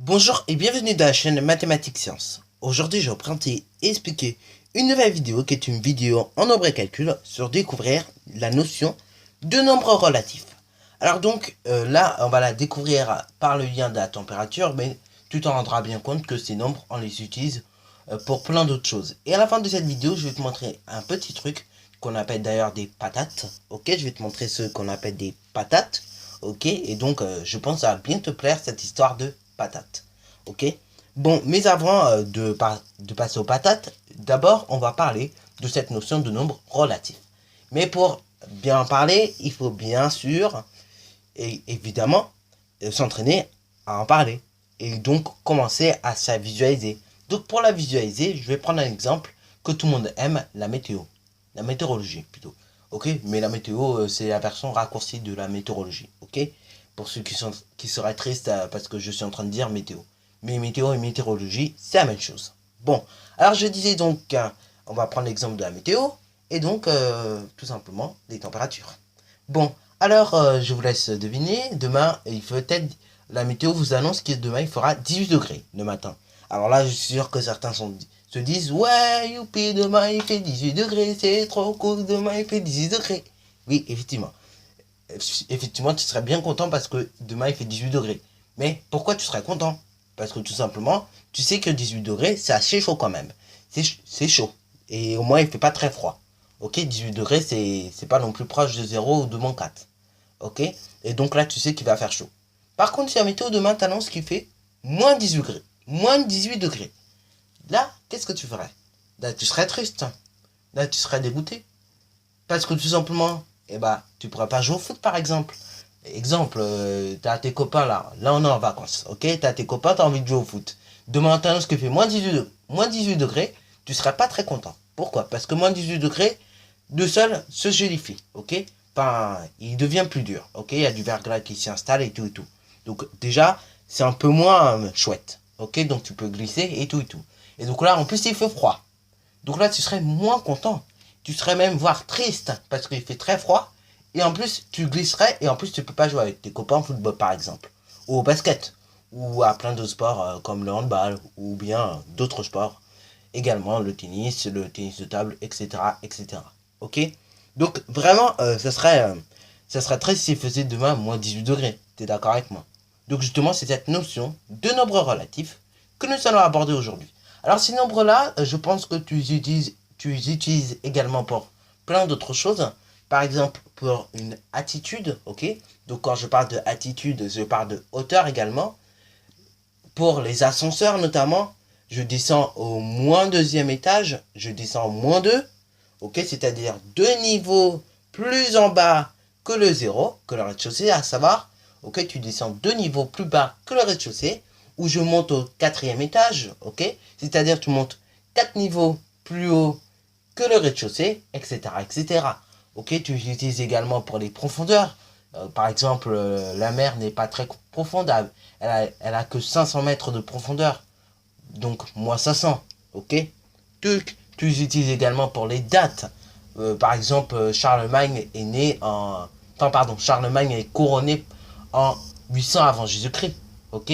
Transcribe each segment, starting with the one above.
Bonjour et bienvenue dans la chaîne Mathématiques Sciences. Aujourd'hui, je vais vous présenter et expliquer une nouvelle vidéo qui est une vidéo en nombre et calcul sur découvrir la notion de nombre relatif. Alors donc, là, on va la découvrir par le lien de la température, mais tu t'en rendras bien compte que ces nombres, on les utilise pour plein d'autres choses. Et à la fin de cette vidéo, je vais te montrer un petit truc qu'on appelle d'ailleurs des patates. Ok, je vais te montrer ce qu'on appelle des patates. Ok, et donc je pense que ça va bien te plaire cette histoire de patates. Ok, bon, mais avant de passer aux patates, d'abord on va parler de cette notion de nombre relatif. Mais pour bien en parler, il faut bien sûr, et évidemment, s'entraîner à en parler. Et donc commencer à se visualiser. Donc pour la visualiser, je vais prendre un exemple que tout le monde aime, la météo. La météorologie plutôt. Ok, mais la météo, c'est la version raccourcie de la météorologie. Ok, pour ceux qui seraient tristes parce que je suis en train de dire météo. Mais météo et météorologie, c'est la même chose. Bon, alors je disais donc, on va prendre l'exemple de la météo, et donc, tout simplement, des températures. Bon, alors, je vous laisse deviner, demain, il faut peut-être, la météo vous annonce que demain, il fera 18 degrés le matin. Alors là, je suis sûr que certains se disent, ouais, youpi, demain, il fait 18 degrés, c'est trop cool, demain, il fait 18 degrés. Oui, effectivement. Effectivement, tu serais bien content parce que demain, il fait 18 degrés. Mais pourquoi tu serais content? Parce que tout simplement, tu sais que 18 degrés, c'est assez chaud quand même. C'est chaud. Et au moins, il fait pas très froid. Ok, 18 degrés, c'est pas non plus proche de 0 ou de moins 4. Ok, et donc là, tu sais qu'il va faire chaud. Par contre, si la météo demain t'annonce qu'il fait moins 18 degrés, moins 18 degrés, là, qu'est-ce que tu ferais? Là, tu serais triste. Là, tu serais dégoûté. Parce que tout simplement, eh ben, tu pourras pas jouer au foot par exemple. Exemple, t'as tes copains là on est en vacances, ok? T'as tes copains, t'as envie de jouer au foot. Demain matin, ce qui fait moins 18 degrés, tu seras pas très content. Pourquoi? Parce que moins 18 degrés, le sol se gélifie, ok? Enfin, il devient plus dur, ok? Il y a du verglas qui s'y installe et tout et tout. Donc déjà, c'est un peu moins chouette, ok? Donc tu peux glisser et tout et tout. Et donc là, en plus, il fait froid. Donc là, tu serais moins content. Tu serais même voire triste parce qu'il fait très froid. Et en plus, tu glisserais et en plus, tu peux pas jouer avec tes copains au football par exemple. Ou au basket. Ou à plein d'autres sports comme le handball ou bien d'autres sports. Également le tennis de table, etc. etc. Ok. Donc vraiment, ça serait triste s'il faisait demain moins 18 degrés. T'es d'accord avec moi? Donc justement, c'est cette notion de nombre relatif que nous allons aborder aujourd'hui. Alors ces nombres-là, je pense que tu les utilises également pour plein d'autres choses. Par exemple, pour une attitude, ok? Donc quand je parle de attitude, je parle de hauteur également. Pour les ascenseurs notamment, je descends au moins deuxième étage, je descends au moins 2, ok? C'est-à-dire 2 niveaux plus en bas que le zéro, que le rez-de-chaussée, à savoir, ok? Tu descends 2 niveaux plus bas que le rez-de-chaussée, ou je monte au quatrième étage, ok? C'est-à-dire tu montes 4 niveaux plus haut que le rez-de-chaussée, etc., etc. Ok, tu l'utilises également pour les profondeurs. Par exemple, la mer n'est pas très profonde, elle a que 500 mètres de profondeur, donc moins 500, ok. Tu les utilises également pour les dates. Par exemple, Charlemagne est né en... Enfin, pardon, Charlemagne est couronné en 800 avant Jésus-Christ, ok.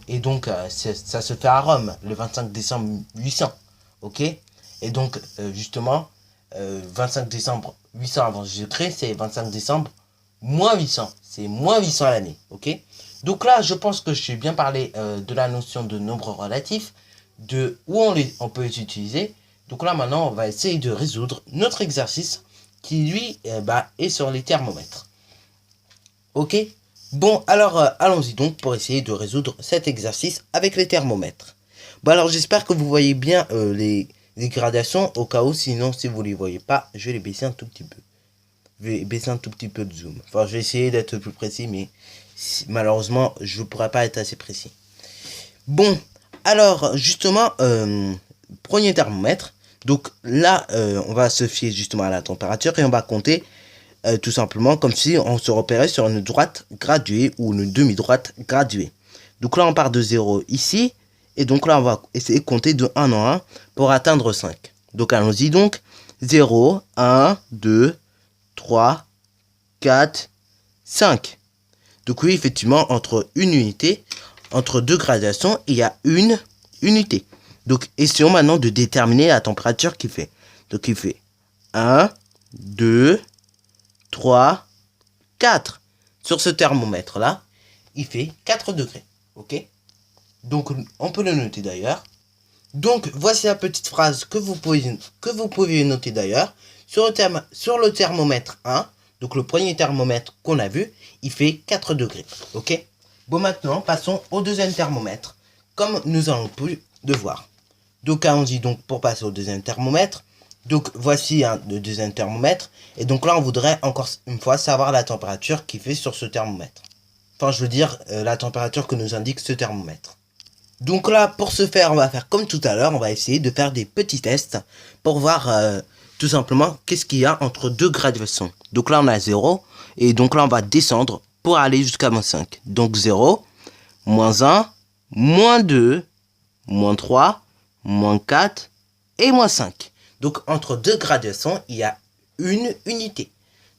Et donc, ça se fait à Rome, le 25 décembre 800, ok. Et donc, justement, 25 décembre 800 avant Jésus-Christ, c'est 25 décembre moins 800. C'est moins 800 à l'année, ok. Donc là, je pense que je suis bien parlé de la notion de nombre relatif, de où on peut les utiliser. Donc là, maintenant, on va essayer de résoudre notre exercice qui, lui, est sur les thermomètres. Ok. Bon, alors, allons-y donc pour essayer de résoudre cet exercice avec les thermomètres. Bon, alors, j'espère que vous voyez bien les gradations. Au cas où, sinon, si vous ne les voyez pas, je vais les baisser un tout petit peu. Je vais baisser un tout petit peu de zoom. Enfin, je vais essayer d'être plus précis, mais malheureusement, je ne pourrai pas être assez précis. Bon, alors, justement, premier thermomètre. Donc là, on va se fier justement à la température et on va compter tout simplement comme si on se repérait sur une droite graduée ou une demi-droite graduée. Donc là, on part de 0 ici. Et donc là, on va essayer de compter de 1 en 1 pour atteindre 5. Donc allons-y donc. 0, 1, 2, 3, 4, 5. Donc oui, effectivement, entre une unité, entre deux gradations, il y a une unité. Donc, essayons maintenant de déterminer la température qu'il fait. Donc, il fait 1, 2, 3, 4. Sur ce thermomètre-là, il fait 4 degrés. Ok? Donc, on peut le noter d'ailleurs. Donc, voici la petite phrase que vous pouvez noter d'ailleurs. Sur le thermomètre 1, donc le premier thermomètre qu'on a vu, il fait 4 degrés. Ok? Bon, maintenant, passons au deuxième thermomètre, comme nous allons plus le voir. Donc, allons-y donc pour passer au deuxième thermomètre. Donc, voici le deuxième thermomètre. Et donc là, on voudrait encore une fois savoir la température qu'il fait sur ce thermomètre. Enfin, je veux dire, la température que nous indique ce thermomètre. Donc là, pour ce faire, on va faire comme tout à l'heure. On va essayer de faire des petits tests pour voir tout simplement qu'est-ce qu'il y a entre deux graduations. Donc là, on a 0. Et donc là, on va descendre pour aller jusqu'à -5. Donc 0, -1, -2, -3, -4 et -5. Donc entre deux graduations, il y a une unité.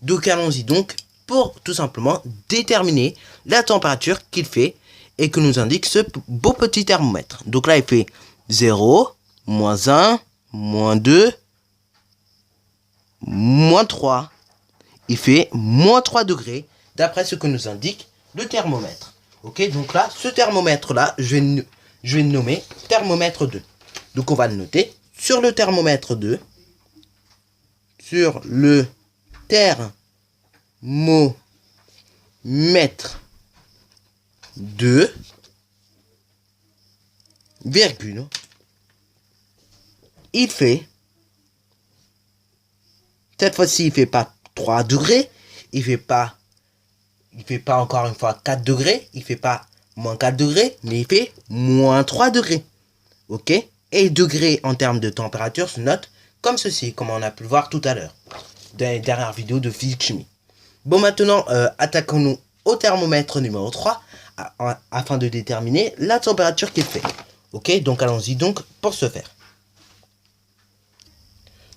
Donc allons-y donc pour tout simplement déterminer la température qu'il fait et que nous indique ce beau petit thermomètre. Donc là, il fait 0, -1, -2, -3. Il fait -3 degrés d'après ce que nous indique le thermomètre. Ok, donc là, ce thermomètre-là, je vais le nommer thermomètre 2. Donc on va le noter sur le thermomètre 2. Sur le thermomètre 2, virgule, il fait, cette fois-ci il fait pas 3 degrés, il fait pas encore une fois 4 degrés, il fait pas -4 degrés, mais il fait -3 degrés. Ok? Et degrés en termes de température se note comme ceci, comme on a pu le voir tout à l'heure, dans les dernières vidéos de physique-chimie. Bon, maintenant, attaquons-nous au thermomètre numéro 3, afin de déterminer la température qu'il fait. Ok, donc allons-y donc pour ce faire.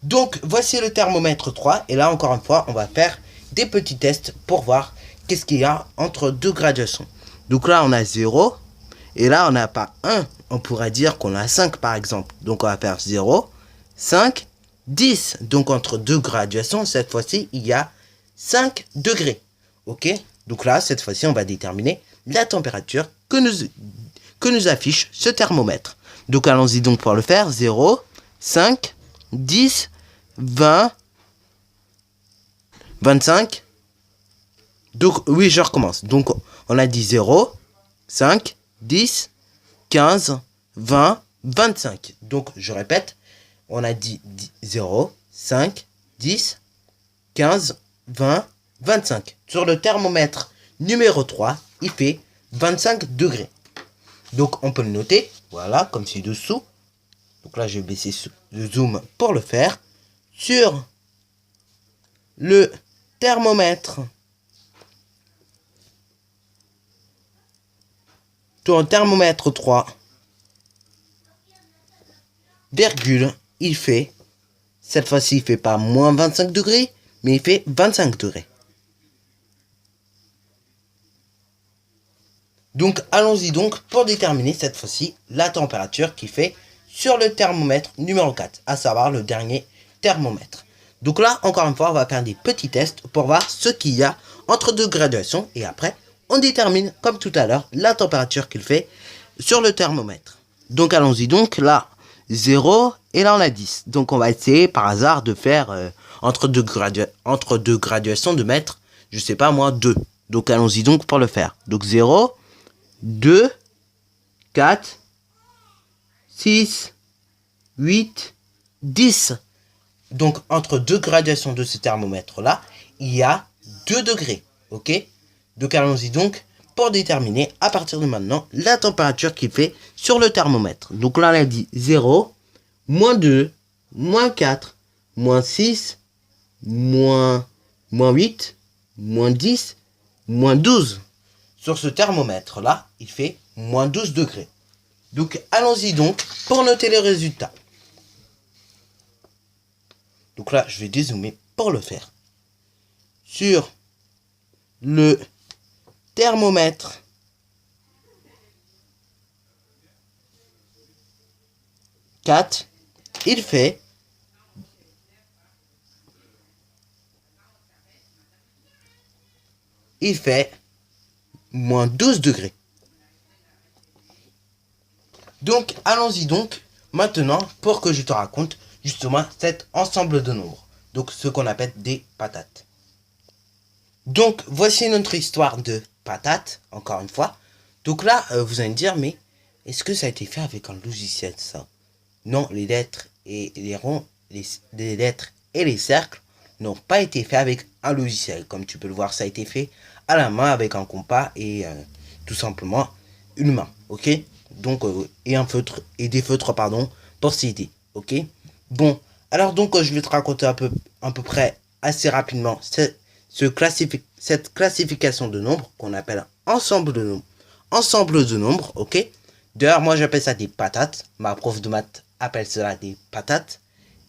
Donc, voici le thermomètre 3, et là, encore une fois, on va faire des petits tests pour voir qu'est-ce qu'il y a entre deux graduations. Donc là, on a 0, et là, on n'a pas 1. On pourrait dire qu'on a 5, par exemple. Donc, on va faire 0, 5, 10. Donc, entre deux graduations, cette fois-ci, il y a 5 degrés. Ok? Donc là, cette fois-ci, on va déterminer la température que nous affiche ce thermomètre. Donc, allons-y donc pour le faire. 0, 5, 10, 20, 25. Donc, oui, je recommence. Donc, on a dit 0, 5, 10, 15, 20, 25. Donc, je répète, on a dit 0, 5, 10, 15, 20, 25. Sur le thermomètre numéro 3, il fait 25 degrés. Donc, on peut le noter, voilà, comme ci-dessous. Donc là, je vais baisser le zoom pour le faire. Sur le thermomètre, sur le thermomètre 3, virgule, il fait, cette fois-ci, il fait pas -25 degrés, mais il fait 25 degrés. Donc, allons-y donc pour déterminer cette fois-ci la température qu'il fait sur le thermomètre numéro 4, à savoir le dernier thermomètre. Donc là, encore une fois, on va faire des petits tests pour voir ce qu'il y a entre deux graduations et après, on détermine, comme tout à l'heure, la température qu'il fait sur le thermomètre. Donc, allons-y donc, là, 0 et là, on a 10. Donc, on va essayer par hasard de faire entre deux graduations de mettre, je sais pas moi, 2. Donc, allons-y donc pour le faire. Donc, 0, 2, 4, 6, 8, 10. Donc, entre deux graduations de ce thermomètre-là, il y a 2 degrés. Ok? Donc, allons-y donc pour déterminer, à partir de maintenant, la température qu'il fait sur le thermomètre. Donc là, on a dit 0, -2, -4, -6, -8, -10, -12. Sur ce thermomètre-là, il fait -12 degrés. Donc, allons-y donc pour noter les résultats. Donc là, je vais dézoomer pour le faire. Sur le thermomètre 4, il fait moins 12 degrés. Donc, allons-y donc maintenant pour que je te raconte justement cet ensemble de nombres. Donc, ce qu'on appelle des patates. Donc, voici notre histoire de patates, encore une fois. Donc là, vous allez me dire, mais est-ce que ça a été fait avec un logiciel, ça? Non, les lettres et les ronds, les lettres et les cercles n'ont pas été faits avec un logiciel. Comme tu peux le voir, ça a été fait à la main avec un compas et tout simplement une main, ok? Donc, et un feutre, et des feutres, pardon, pour s'aider, ok? Bon, alors donc, je vais te raconter à peu près assez rapidement cette classification de nombres qu'on appelle ensemble de nombres. Ensemble de nombres, ok? D'ailleurs, moi, j'appelle ça des patates. Ma prof de maths appelle cela des patates.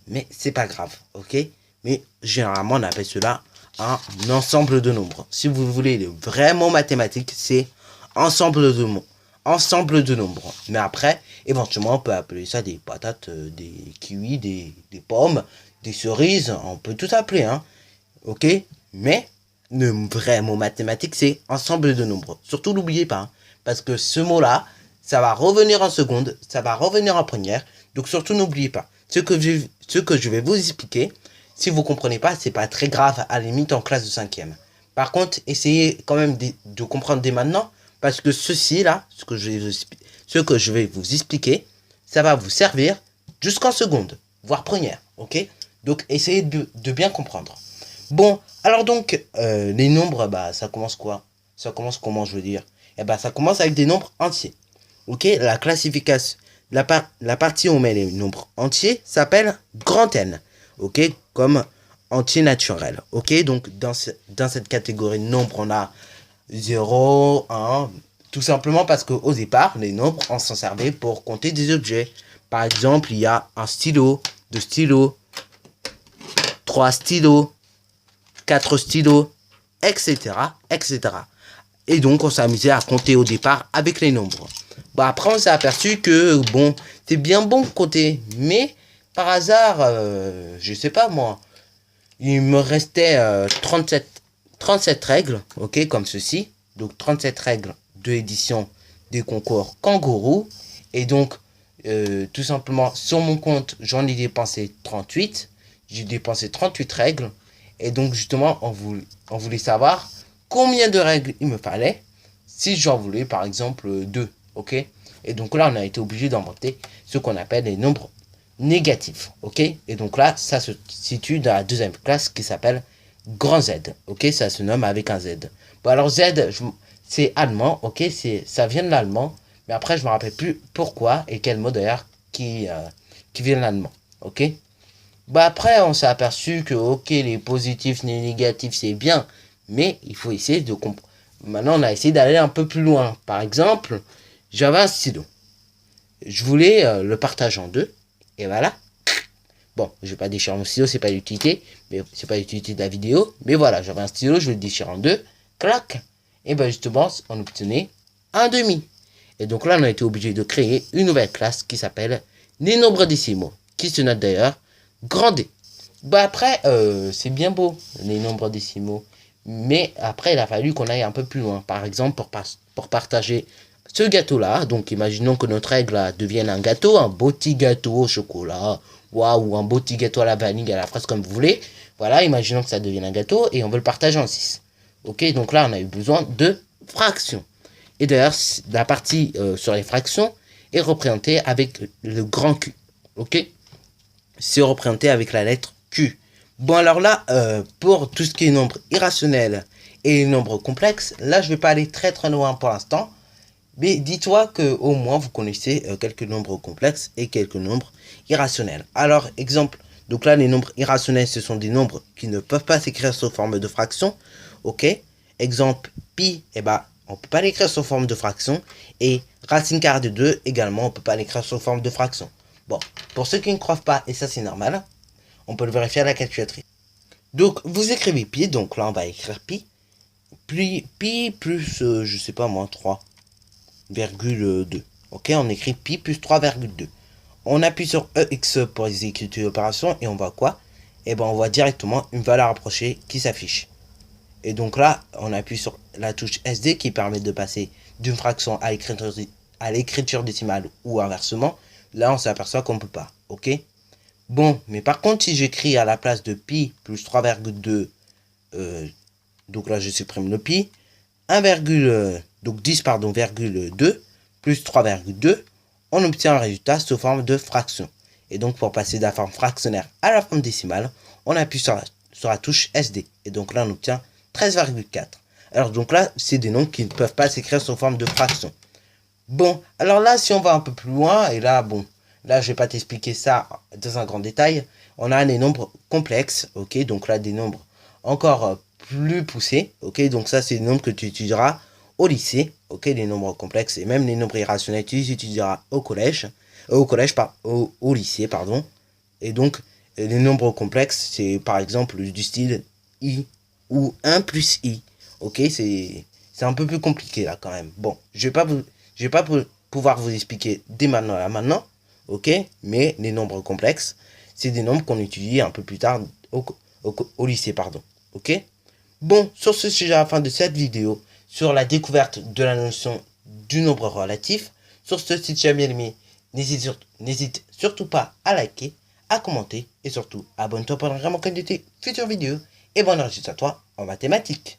Mais c'est pas grave, ok? Mais généralement, on appelle cela un ensemble de nombres. Si vous voulez le vrai mot mathématique, c'est ensemble de nombres. Mais après, éventuellement, on peut appeler ça des patates, des kiwis, des pommes, des cerises. On peut tout appeler, hein? Ok? Mais le vrai mot mathématique, c'est ensemble de nombres. Surtout, n'oubliez pas, hein, parce que ce mot-là, ça va revenir en seconde, ça va revenir en première. Donc surtout, n'oubliez pas. Ce que je vais vous expliquer, si vous ne comprenez pas, c'est pas très grave, à la limite en classe de 5e. Par contre, essayez quand même de comprendre dès maintenant, parce que ceci-là, ce que je vais vous expliquer, ça va vous servir jusqu'en seconde, voire première, ok? Donc, essayez de bien comprendre. Bon, alors donc, les nombres, bah, ça commence quoi? Ça commence comment, je veux dire? Eh bah, ça commence avec des nombres entiers. Ok, la classification, la partie où on met les nombres entiers s'appelle grand N. Ok, comme entier naturel. Ok, donc dans cette catégorie de nombres, on a 0, 1, tout simplement parce qu'au départ, les nombres, on s'en servait pour compter des objets. Par exemple, il y a un stylo, 2 stylos, 3 stylos, 4 stylos, etc., etc. Et donc, on s'est amusé à compter au départ avec les nombres. Bon, après, on s'est aperçu que, bon, c'est bien bon de compter. Mais, par hasard, je sais pas moi, il me restait 37 règles, ok, comme ceci. Donc, 37 règles de édition des concours Kangourou. Et donc, tout simplement, sur mon compte, j'en ai dépensé 38. J'ai dépensé 38 règles. Et donc, justement, on voulait savoir combien de règles il me fallait si j'en voulais, par exemple, 2. Ok? Et donc là, on a été obligé d'inventer ce qu'on appelle les nombres négatifs. Ok? Et donc là, ça se situe dans la deuxième classe qui s'appelle grand Z. Ok? Ça se nomme avec un Z. Bon, alors Z, c'est allemand. Ok? Ça vient de l'allemand. Mais après, je ne me rappelle plus pourquoi et quel mot d'ailleurs qui vient de l'allemand. Ok? Bah après, on s'est aperçu que, ok, les positifs, les négatifs, c'est bien, mais il faut essayer de comprendre. Maintenant, on a essayé d'aller un peu plus loin. Par exemple, j'avais un stylo. Je voulais le partager en deux, et voilà. Bon, je vais pas déchirer mon stylo, c'est pas l'utilité, mais c'est pas l'utilité de la vidéo. Mais voilà, j'avais un stylo, je vais le déchirer en deux, clac. Et ben justement, on obtenait un demi. Et donc là, on a été obligé de créer une nouvelle classe qui s'appelle les nombres décimaux, qui se note d'ailleurs grand D. Bah après, c'est bien beau, les nombres décimaux. Mais après, il a fallu qu'on aille un peu plus loin. Par exemple, pour partager ce gâteau-là, donc imaginons que notre règle là, devienne un gâteau, un beau petit gâteau au chocolat, ou un beau petit gâteau à la vanille, à la fraise, comme vous voulez. Voilà, imaginons que ça devienne un gâteau et on veut le partager en 6. Ok, donc là, on a eu besoin de fractions. Et d'ailleurs, la partie sur les fractions est représentée avec le grand Q. Ok, c'est représenté avec la lettre Q. Bon, alors là, pour tout ce qui est nombres irrationnels et nombres complexes, là, je ne vais pas aller très très loin pour l'instant. Mais dis-toi qu'au moins, vous connaissez quelques nombres complexes et quelques nombres irrationnels. Alors, exemple, donc là, les nombres irrationnels, ce sont des nombres qui ne peuvent pas s'écrire sous forme de fraction. Ok. Exemple, pi, eh ben, on ne peut pas l'écrire sous forme de fraction. Et racine carrée de 2, également, on ne peut pas l'écrire sous forme de fraction. Bon, pour ceux qui ne croient pas, et ça c'est normal, on peut le vérifier à la calculatrice. Donc, vous écrivez pi, donc là on va écrire pi. Pi plus, je sais pas moi, 3,2. Ok, on écrit pi plus 3,2. On appuie sur EX pour exécuter l'opération et on voit quoi? Et ben on voit directement une valeur approchée qui s'affiche. Et donc là, on appuie sur la touche SD qui permet de passer d'une fraction à l'écriture décimale ou inversement. Là, on s'aperçoit qu'on ne peut pas. Ok? Bon, mais par contre, si j'écris à la place de pi plus 3,2, donc là, je supprime le pi, 10, pardon, 2 plus 3,2, on obtient un résultat sous forme de fraction. Et donc, pour passer de la forme fractionnaire à la forme décimale, on appuie sur la touche SD. Et donc là, on obtient 13,4. Alors donc là, c'est des nombres qui ne peuvent pas s'écrire sous forme de fraction. Bon, alors là, si on va un peu plus loin, et là, bon, là, je vais pas t'expliquer ça dans un grand détail. On a des nombres complexes, ok? Donc là, des nombres encore plus poussés, ok? Donc ça, c'est des nombres que tu utiliseras au lycée, ok? Les nombres complexes et même les nombres irrationnels, tu les utiliseras au lycée, pardon. Et donc, les nombres complexes, c'est par exemple du style i ou 1 plus i, ok? C'est un peu plus compliqué là quand même. Bon, je vais pas pouvoir vous expliquer dès maintenant là maintenant, ok? Mais les nombres complexes, c'est des nombres qu'on utilise un peu plus tard au lycée, pardon, ok? Bon, sur ce sujet, à la fin de cette vidéo, sur la découverte de la notion du nombre relatif, sur ce, si tu as bien aimé, n'hésite surtout pas à liker, à commenter et surtout abonne-toi pour ne vraiment que de tes futures vidéos et bon enregistrement à toi en mathématiques.